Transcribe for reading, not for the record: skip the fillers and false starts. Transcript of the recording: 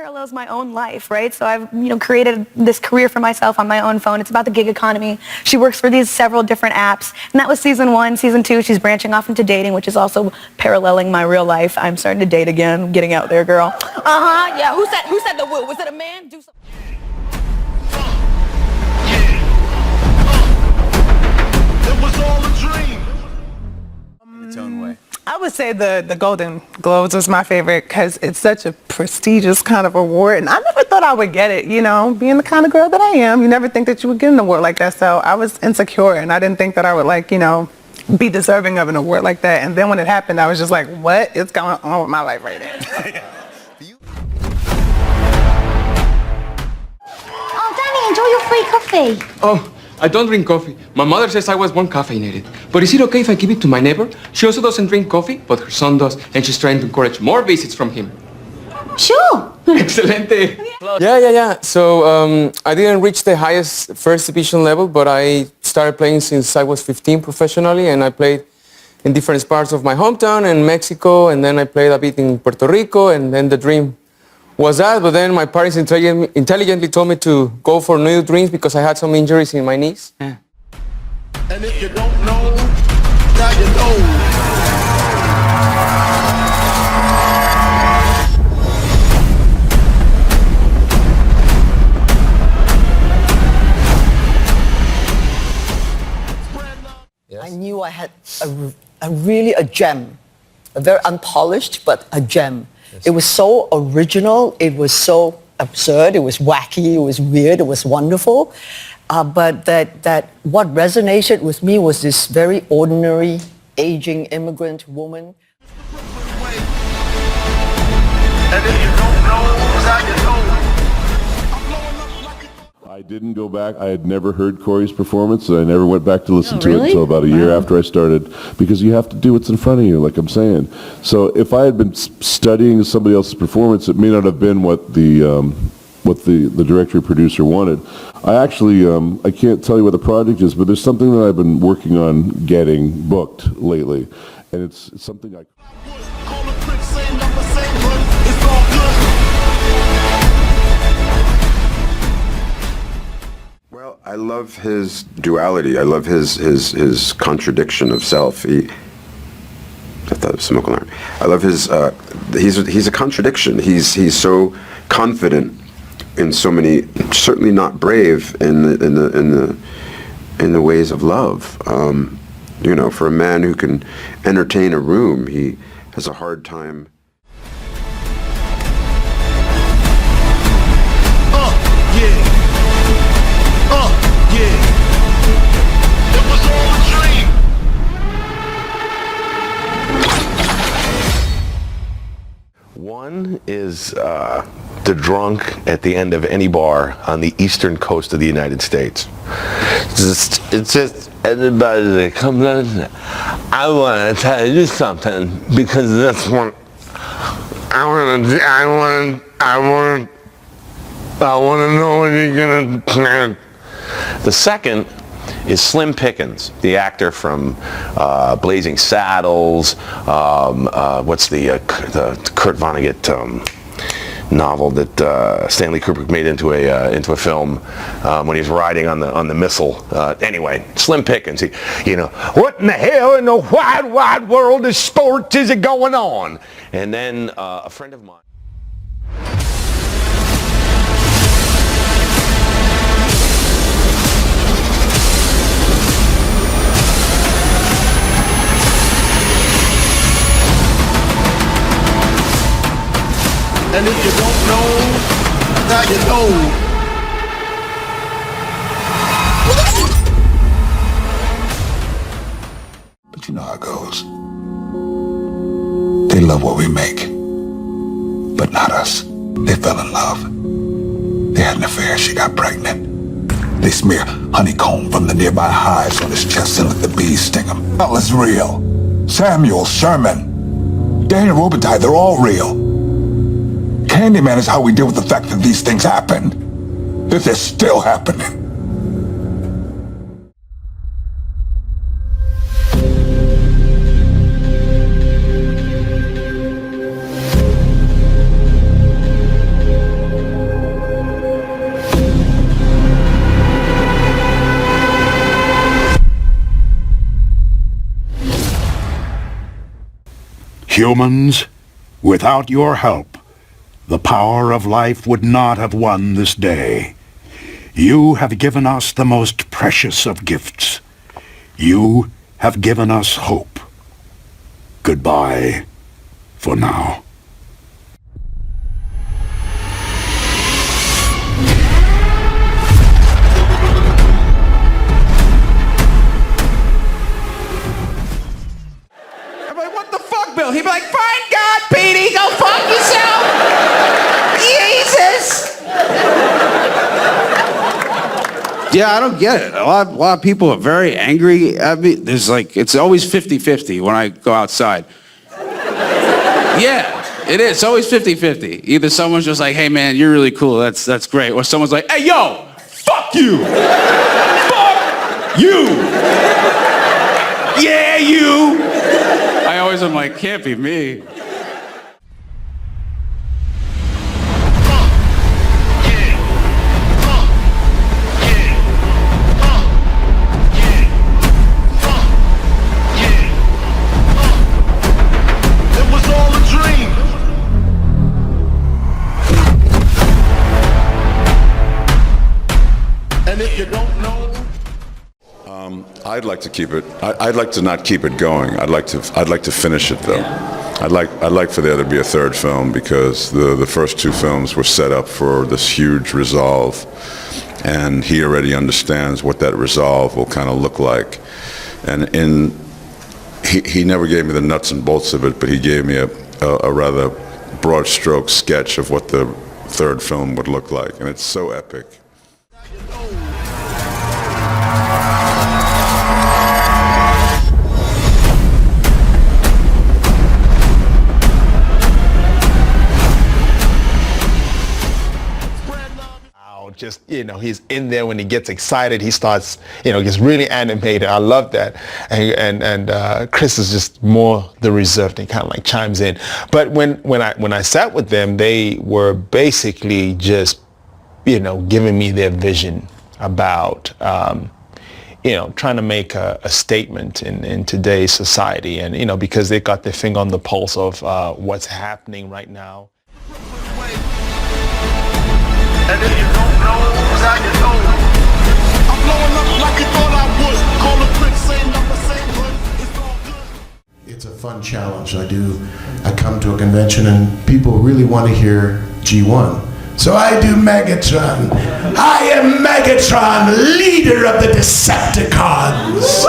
parallels my own life, right? So I've, created this career for myself on my own phone. It's about the gig economy. She works for these several different apps, and that was season 1. Season 2, she's branching off into dating, which is also paralleling my real life. I'm starting to date again. Getting out there, girl. Yeah. Who said the woo? Was it a man? Do something. It was all a dream. In its own way. I would say the Golden Globes was my favorite because it's such a prestigious kind of award, and I never thought I would get it, being the kind of girl that I am. You never think that you would get an award like that, so I was insecure, and I didn't think that I would, be deserving of an award like that, and then when it happened, I was just like, what is going on with my life right now? Oh, Danny, enjoy your free coffee. Oh, I don't drink coffee. My mother says I was born caffeinated. But is it okay if I give it to my neighbor? She also doesn't drink coffee, but her son does, and she's trying to encourage more visits from him. Sure. Excelente. Yeah. So I didn't reach the highest first division level, but I started playing since I was 15 professionally, and I played in different parts of my hometown and Mexico, and then I played a bit in Puerto Rico, and then the dream was that, but then my parents intelligently told me to go for new dreams because I had some injuries in my knees. And if you don't know, now you know. I knew I had a gem, a very unpolished, but a gem. It was so original, it was so absurd, it was wacky, it was weird, it was wonderful. But that what resonated with me was this very ordinary, aging immigrant woman. And if you don't know, now you know. I didn't go back. I had never heard Corey's performance, and I never went back to listen to really? it until about a year after I started, because you have to do what's in front of you, like I'm saying. So if I had been studying somebody else's performance, it may not have been what the director or producer wanted. I actually, I can't tell you what the project is, but there's something that I've been working on getting booked lately, and it's something I... Well, I love his duality. I love his contradiction of self. I thought it was smoke alarm. I love his. He's a contradiction. He's so confident in so many. Certainly not brave in the ways of love. For a man who can entertain a room, he has a hard time. One is the drunk at the end of any bar on the eastern coast of the United States. It's just everybody that comes in, I want to tell you something because that's what I want to know what you're gonna. The second is Slim Pickens, the actor from Blazing Saddles. What's the Kurt Vonnegut novel that Stanley Kubrick made into a film when he was riding on the missile. Anyway, Slim Pickens. What in the hell in the wide world of sports is it going on? And then a friend of mine. And if you don't know, now you know. But you know how it goes. They love what we make, but not us. They fell in love. They had an affair, she got pregnant. They smear honeycomb from the nearby hives on his chest and let the bees sting him. Hell is real. Samuel, Sherman, Daniel Robitaille, they're all real. Candyman is how we deal with the fact that these things happened. That they're still happening. Humans, without your help, the power of life would not have won this day. You have given us the most precious of gifts. You have given us hope. Goodbye for now. Bill. He'd be like, "Find God, Petey, go fuck yourself." Jesus. Yeah, I don't get it. A lot of people are very angry at me. There's like, it's always 50-50 when I go outside. Yeah, it is. It's always 50-50. Either someone's just like, "Hey man, you're really cool. That's great," or someone's like, "Hey yo, fuck you, fuck you, yeah you." I always am like, can't be me. It was all a dream. And if you don't know, I'd like to keep it. I'd like to not keep it going. I'd like to finish it though. I'd like for there to be a third film because the first two films were set up for this huge resolve, and he already understands what that resolve will kind of look like. And he never gave me the nuts and bolts of it, but he gave me a rather broad stroke sketch of what the third film would look like, and it's so epic. Just, he's in there when he gets excited. He starts, gets really animated. I love that. And Chris is just more the reserved and kind of like chimes in. But when I sat with them, they were basically just, giving me their vision about, trying to make a statement in today's society. And, because they got their finger on the pulse of what's happening right now. and if you don't know, now you know. I'm blowing up like you thought I would. Call a quick, same number, same hood. It's all good. It's a fun challenge. I come to a convention and people really want to hear G1. So I do Megatron. I am Megatron, leader of the Decepticons.